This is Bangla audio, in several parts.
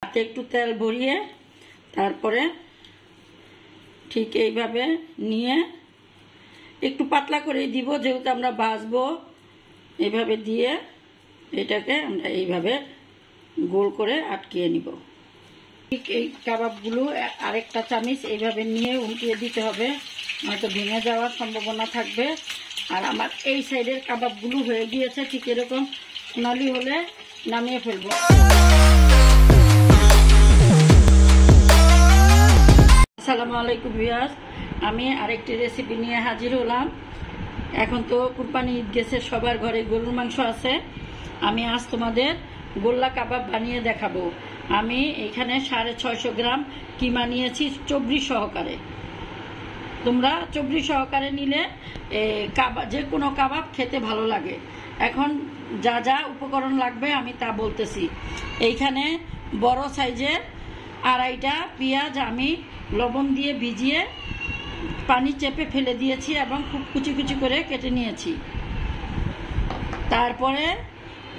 হাতে একটু তেল ভরিয়ে তারপরে ঠিক এইভাবে নিয়ে একটু পাতলা করে দিব, যেহেতু আমরা ভাজবো। এইভাবে দিয়ে এটাকে আমরা এইভাবে গোল করে আটকিয়ে নিব। ঠিক এই কাবাবগুলো আরেকটা চামচ এইভাবে নিয়ে উল্টিয়ে দিতে হবে, নয়তো ভেঙে যাওয়ার সম্ভাবনা থাকবে। আর আমার এই সাইডের কাবাবগুলো হয়ে গিয়েছে, ঠিক এরকম সোনালি হলে নামিয়ে ফেলবো। আসসালামু আলাইকুম ভিউয়ার্স, আমি আরেকটি রেসিপি নিয়ে হাজির হলাম। এখন তো কুরবানি ঈদ গেছে, সবার ঘরে গরুর মাংস আছে। আমি আজ তোমাদের গোল্লা কাবাব বানিয়ে দেখাবো। আমি এখানে 650 গ্রাম কিমা নিয়েছি চবরি সহকারে। তোমরা চবরি সহকারে নিলে যে কোনো কাবাব খেতে ভালো লাগে। এখন যা যা উপকরণ লাগবে আমি তা বলতেছি। এইখানে বড় সাইজের 2.5টা পেঁয়াজ আমি লবণ দিয়ে ভিজিয়ে পানি চেপে ফেলে দিয়েছি এবং খুব কুচি কুচি করে কেটে নিয়েছি। তারপরে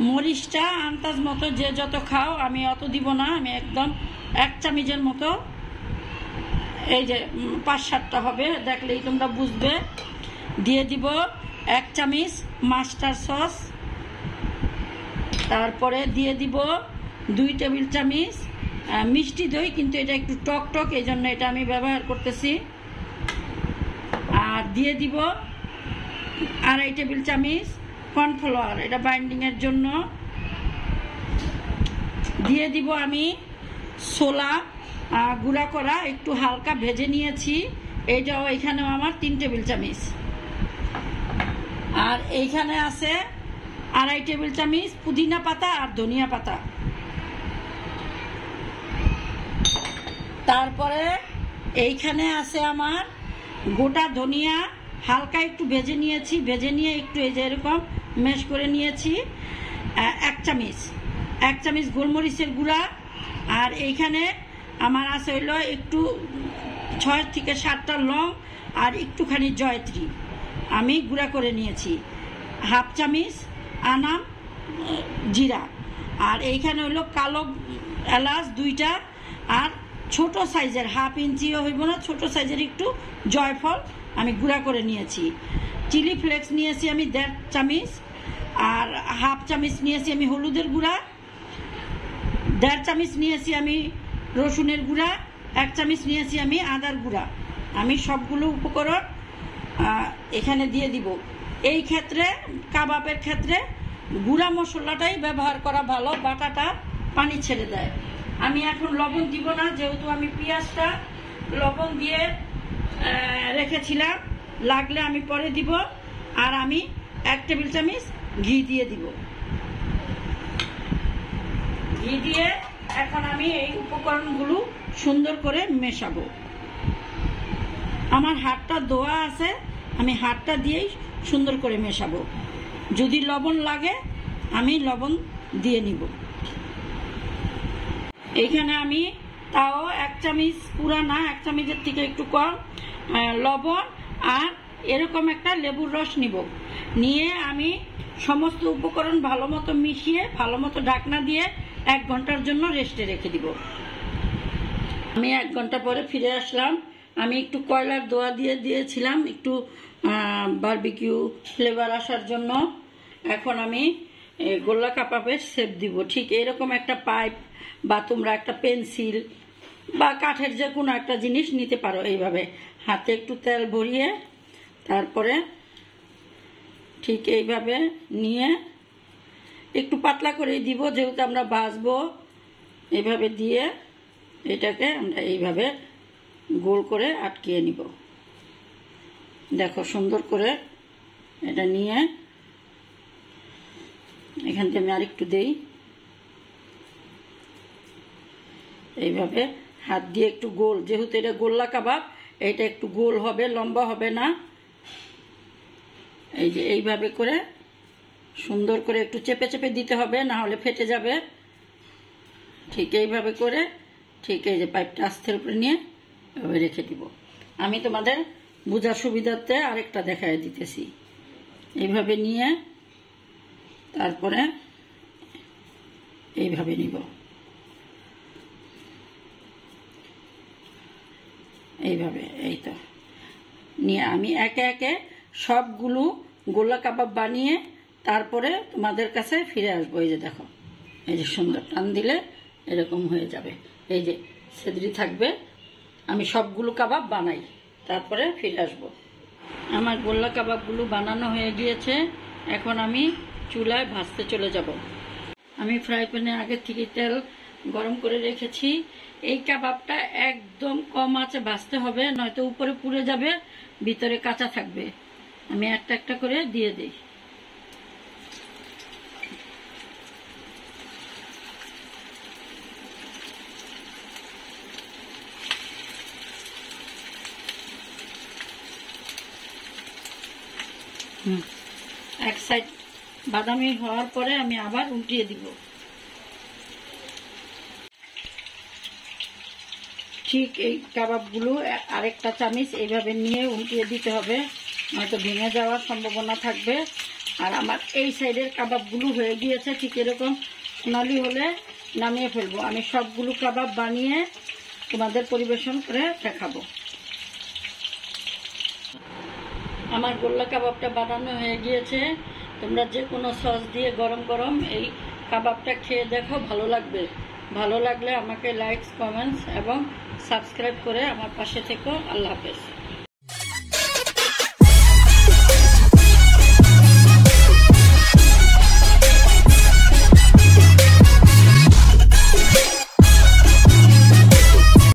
মরিচটা আন্দাজ মতো যে যত খাও, আমি অত দিব না, আমি একদম 1 চামচের মতো, এই যে 5-7টা হবে, দেখলেই তোমরা বুঝবে। দিয়ে দিব 1 চামচ মাস্টার সস। তারপরে দিয়ে দিব 2 টেবিল চামচ মিষ্টি দই, কিন্তু এটা একটু টক টক, এই জন্য এটা আমি ব্যবহার করতেছি। আর দিয়ে দিব 2.5 টেবিল চামচ কর্নফ্লাওয়ার, এটা বাইন্ডিংয়ের জন্য। দিয়ে দিব আমি ছোলা গুঁড়া করা, একটু হালকা ভেজে নিয়েছি, এইটাও এখানেও আমার 3 টেবিল চামচ। আর এইখানে আছে 2.5 টেবিল চামচ পুদিনা পাতা আর ধনিয়া পাতা। তারপরে এইখানে আছে আমার গোটা ধনিয়া, হালকা একটু ভেজে নিয়েছি, ভেজে নিয়ে একটু এই যে এরকম ম্যাশ করে নিয়েছি। 1 চামচ গোলমরিচের গুঁড়া। আর এইখানে আমার আছে হইলো একটু 6 থেকে 7টা লং আর একটুখানি জয়ত্রী আমি গুঁড়া করে নিয়েছি। 1/2 চামচ আনাম জিরা। আর এইখানে হইলো কালো এলাচ 2টা, আর ছোট সাইজের 1/2 ইঞ্চিও হইব না, ছোট সাইজের একটু জয়ফল আমি গুঁড়া করে নিয়েছি। চিলি ফ্লেক্স নিয়েছি আমি 1.5 চামচ। আর 1/2 চামচ নিয়েছি আমি হলুদের গুঁড়া। 1.5 চামচ নিয়েছি আমি রসুনের গুঁড়া। 1 চামচ নিয়েছি আমি আদার গুঁড়া। আমি সবগুলো উপকরণ এখানে দিয়ে দিব। এই ক্ষেত্রে কাবাবের ক্ষেত্রে গুঁড়া মশলাটাই ব্যবহার করা ভালো, বাটাটা পানি ছেড়ে দেয়। আমি এখন লবণ দিব না, যেহেতু আমি পেঁয়াজটা লবণ দিয়ে রেখেছিলাম, লাগলে আমি পরে দিব। আর আমি 1 টেবিল চামচ ঘি দিয়ে দিব। ঘি দিয়ে এখন আমি এই উপকরণগুলো সুন্দর করে মেশাবো। আমার হাতটা ধোয়া আছে, আমি হাতটা দিয়েই সুন্দর করে মেশাবো। যদি লবণ লাগে আমি লবণ দিয়ে নিব। এইখানে আমি তাও 1 চামচ, পুরা না, 1 চামচের থেকে একটু কম লবণ আর এরকম একটা লেবুর রস নিব। নিয়ে আমি সমস্ত উপকরণ ভালো মতো মিশিয়ে ভালো মতো ঢাকনা দিয়ে 1 ঘন্টার জন্য রেস্টে রেখে দিব। আমি 1 ঘন্টা পরে ফিরে আসলাম। আমি একটু কয়লার ধোয়া দিয়ে দিয়েছিলাম একটু বারবিকিউ ফ্লেভার আসার জন্য। এখন আমি গোল্লা কাবাবের শেপ দিব। ঠিক এরকম একটা পাইপ বা তোমরা একটা পেন্সিল বা কাঠের যে কোনো একটা জিনিস নিতে পারো। এইভাবে হাতে একটু তেল ভরিয়ে তারপরে ঠিক এইভাবে নিয়ে একটু পাতলা করে দিব, যেহেতু আমরা ভাজবো। এইভাবে দিয়ে এটাকে আমরা এইভাবে গোল করে আটকিয়ে নিব। দেখো সুন্দর করে এটা নিয়ে এখান থেকে আমি আরেকটু দেই। এইভাবে হাত দিয়ে একটু গোল, যেহেতু এটা গোল্লা কাবাব, এটা একটু গোল হবে, লম্বা হবে না। এই যে এইভাবে করে সুন্দর করে একটু চেপে চেপে দিতে হবে, না হলে ফেটে যাবে। ঠিক এইভাবে করে ঠিক এই যে পাইপটা আস্তের উপরে নিয়ে এভাবে রেখে দিব। আমি তোমাদের বোঝার সুবিধার্থে আরেকটা দেখায় দিতেছি। এইভাবে নিয়ে তারপরে এইভাবে নিব। এইভাবে। এই তো নিয়ে আমি একে একে সবগুলো গোলা কাবাব বানিয়ে তারপরে তোমাদের কাছে ফিরে আসবো। এই যে দেখো, এই যে সুন্দর টান দিলে এরকম হয়ে যাবে। এই যে ছেদরি থাকবে। আমি সবগুলো কাবাব বানাই, তারপরে ফিরে আসবো। আমার গোল্লা কাবাবগুলো বানানো হয়ে গিয়েছে। এখন আমি চুলায় ভাজতে চলে যাব। আমি ফ্রাই প্যানে আগে থেকে তেল গরম করে রেখেছি। এই কাবাবটা একদম কম আঁচে ভাজতে হবে, নয়তো উপরে পুড়ে যাবে, ভিতরে কাঁচা থাকবে। আমি একটা একটা করে দিয়ে দিই। এক সাইড বাদামি হওয়ার পরে আমি আবার উল্টিয়ে দিব। ঠিক এই কাবাবগুলো আরেকটা চামচ এইভাবে নিয়ে উল্টিয়ে দিতে হবে, নয়তো ভেঙে যাওয়ার সম্ভাবনা থাকবে। আর আমার এই সাইডের কাবাবগুলো হয়ে গিয়েছে, ঠিক এরকম সোনালি হলে নামিয়ে ফেলবো। আমি সবগুলো কাবাব বানিয়ে তোমাদের পরিবেশন করে দেখাবো। আমার গোল্লা কাবাবটা বানানো হয়ে গিয়েছে। তোমরা যে কোনো সস দিয়ে গরম গরম এই কাবাবটা খেয়ে দেখো, ভালো লাগবে। ভালো লাগলে আমাকে লাইকস, কমেন্টস এবং সাবস্ক্রাইব করে আমার পাশে থেকো। আল্লাহ হাফেজ।